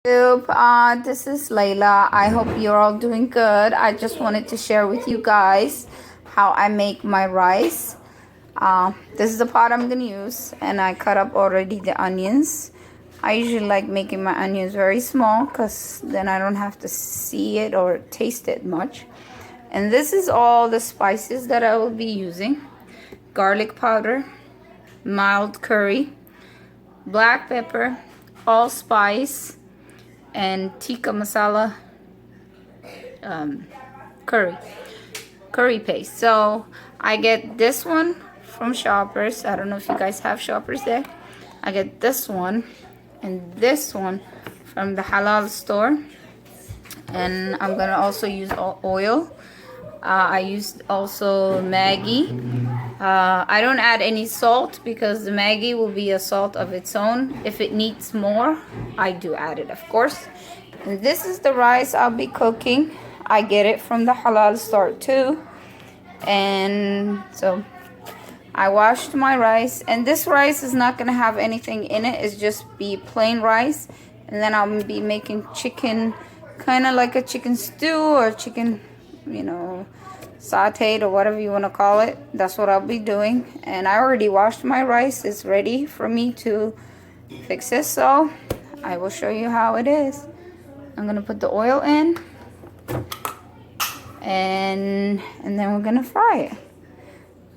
This is Layla. I hope you're all doing good. I just wanted to share with you guys how I make my rice. This is the pot I'm gonna use, and I cut up already the onions. I usually like making my onions very small because then I don't have to see it or taste it much. And this is all the spices that I will be using: garlic powder, mild curry, black pepper, allspice, and tikka masala curry paste. So I get this one from Shoppers. I don't know if you guys have Shoppers there. I get this one and this one from the halal store, and I'm gonna also use oil. I used also Maggi. I don't add any salt because the Maggi will be a salt of its own. If it needs more, I do add it, of course. And this is the rice I'll be cooking. I get it from the halal store too. And so I washed my rice, and this rice is not gonna have anything in it. It's just be plain rice. And then I'll be making chicken, kind of like a chicken stew or chicken, sauteed or whatever you want to call it. That's what I'll be doing. And I already washed my rice. It's ready for me to fix it. So I will show you how it is. I'm gonna put the oil in, and then we're gonna fry it.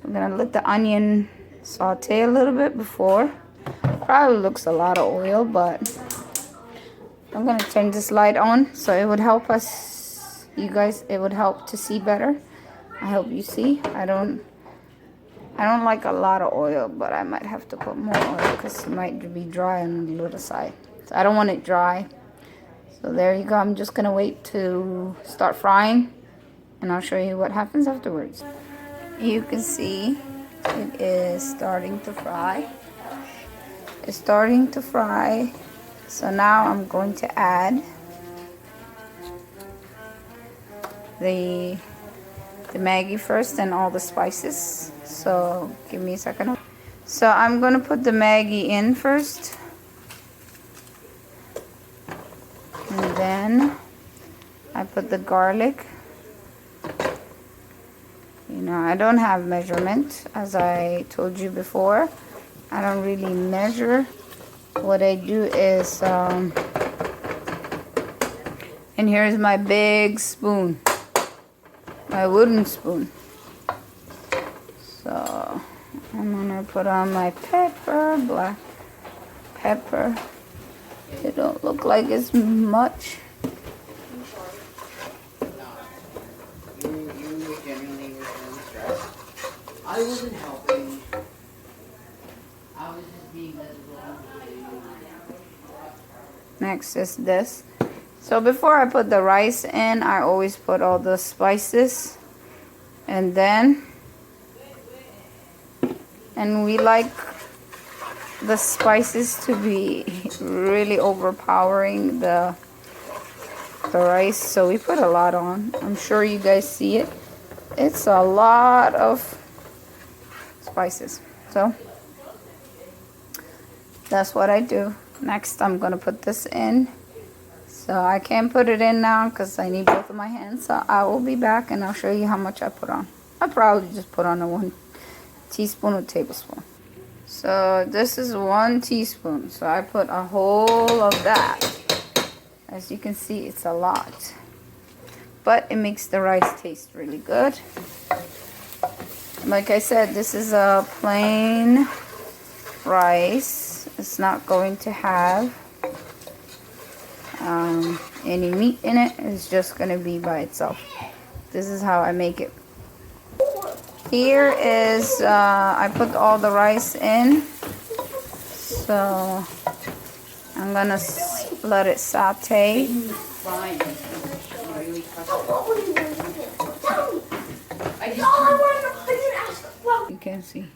I'm gonna let the onion saute a little bit before. Probably looks a lot of oil, but I'm gonna turn this light on so it would help us, you guys, it would help to see better. I hope you see. I don't like a lot of oil, but I might have to put more oil because it might be dry on the little side. So I don't want it dry. So there you go. I'm just gonna wait to start frying, and I'll show you what happens afterwards. You can see it is starting to fry. It's starting to fry. So now I'm going to add the Maggi first and all the spices. So give me a second. So I'm going to put the Maggi in first. And then I put the garlic. I don't have measurement, as I told you before. I don't really measure. What I do is, and here's my big spoon, my wooden spoon. So I'm gonna put on my pepper, black pepper. It don't look like it's much. I wasn't helping. I was just being miserable. Next is this. So before I put the rice in, I always put all the spices. And we like the spices to be really overpowering the rice. So we put a lot on. I'm sure you guys see it. It's a lot of spices. So that's what I do. Next, I'm gonna put this in. So I can't put it in now because I need both of my hands. So I will be back and I'll show you how much I put on. I probably just put on a 1 teaspoon or tablespoon. So this is 1 teaspoon. So I put a whole of that. As you can see, it's a lot. But it makes the rice taste really good. Like I said, this is a plain rice. It's not going to have any meat in it. It's just going to be by itself. This is how I make it. Here is, I put all the rice in. So I'm going to let it saute. You can see.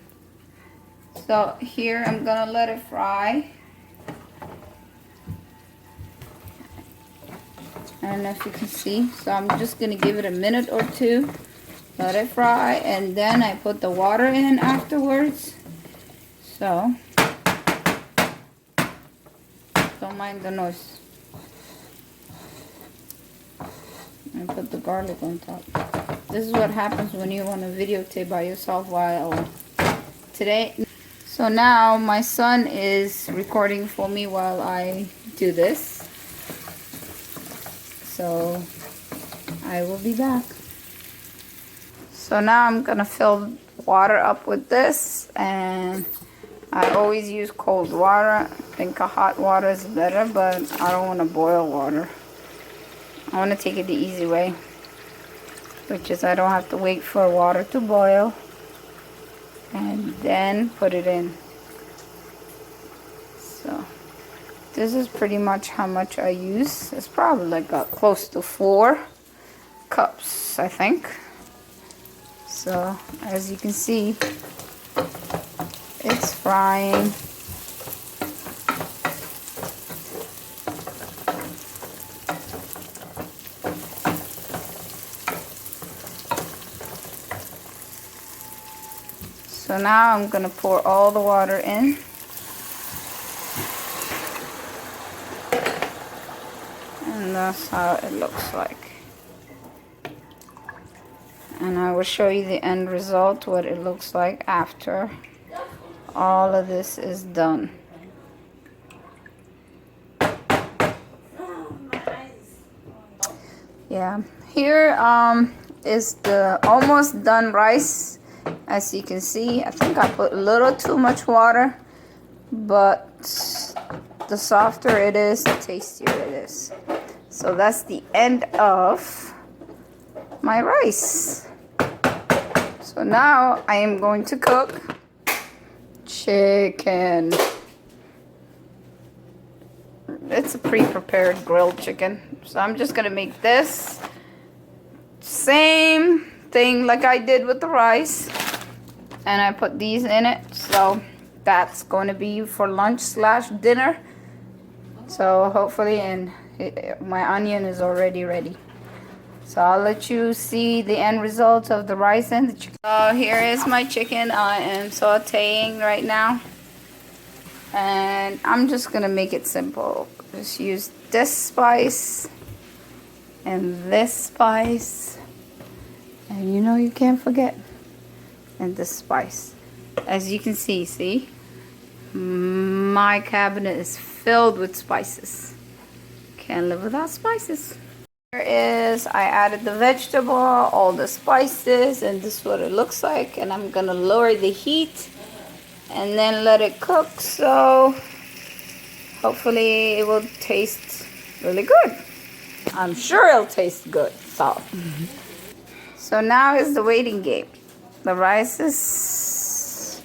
So here I'm gonna let it fry. I don't know if you can see. So I'm just gonna give it a minute or two, let it fry, and then I put the water in afterwards. So don't mind the noise. and put the garlic on top. This is what happens when you want to videotape by yourself while today. So now my son is recording for me while I do this. So I will be back. So now I'm gonna fill water up with this, and I always use cold water. I think hot water is better, but I don't want to boil water. I want to take it the easy way, which is I don't have to wait for water to boil and then put it in. So this is pretty much how much I use. It's probably like close to 4 cups, I think. So as you can see, it's frying. So now I'm gonna pour all the water in. And that's how it looks like. And I will show you the end result, what it looks like after all of this is done. Yeah, here is the almost done rice. As you can see, I think I put a little too much water, but the softer it is, the tastier it is. So that's the end of my rice. So now I am going to cook chicken. It's a pre-prepared grilled chicken. So I'm just gonna make this same thing like I did with the rice, and I put these in it. So that's going to be for lunch / dinner. So hopefully, and my onion is already ready. So I'll let you see the end result of the rice and the chicken. So here is my chicken. I am sauteing right now. And I'm just going to make it simple. Just use this spice and this spice. And you know you can't forget. And this spice. As you can see, my cabinet is filled with spices. Can't live without spices. Here is, I added the vegetable, all the spices, and this is what it looks like. And I'm gonna lower the heat and then let it cook. So hopefully it will taste really good. I'm sure it'll taste good. So now is the waiting game. The rice is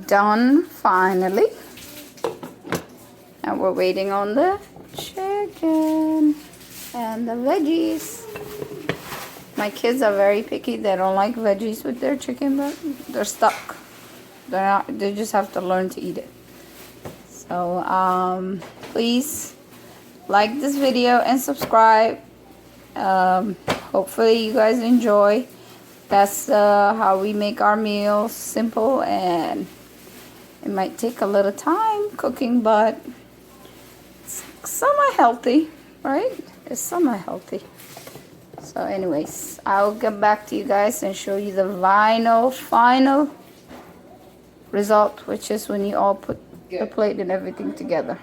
done finally. And we're waiting on the chicken and the veggies. My kids are very picky. They don't like veggies with their chicken, but they're stuck. They just have to learn to eat it. So please like this video and subscribe. Hopefully you guys enjoy. That's how we make our meals, simple, and it might take a little time cooking, but it's semi-healthy, right? It's semi-healthy. So anyways, I'll get back to you guys and show you the final result, which is when you all put the plate and everything together.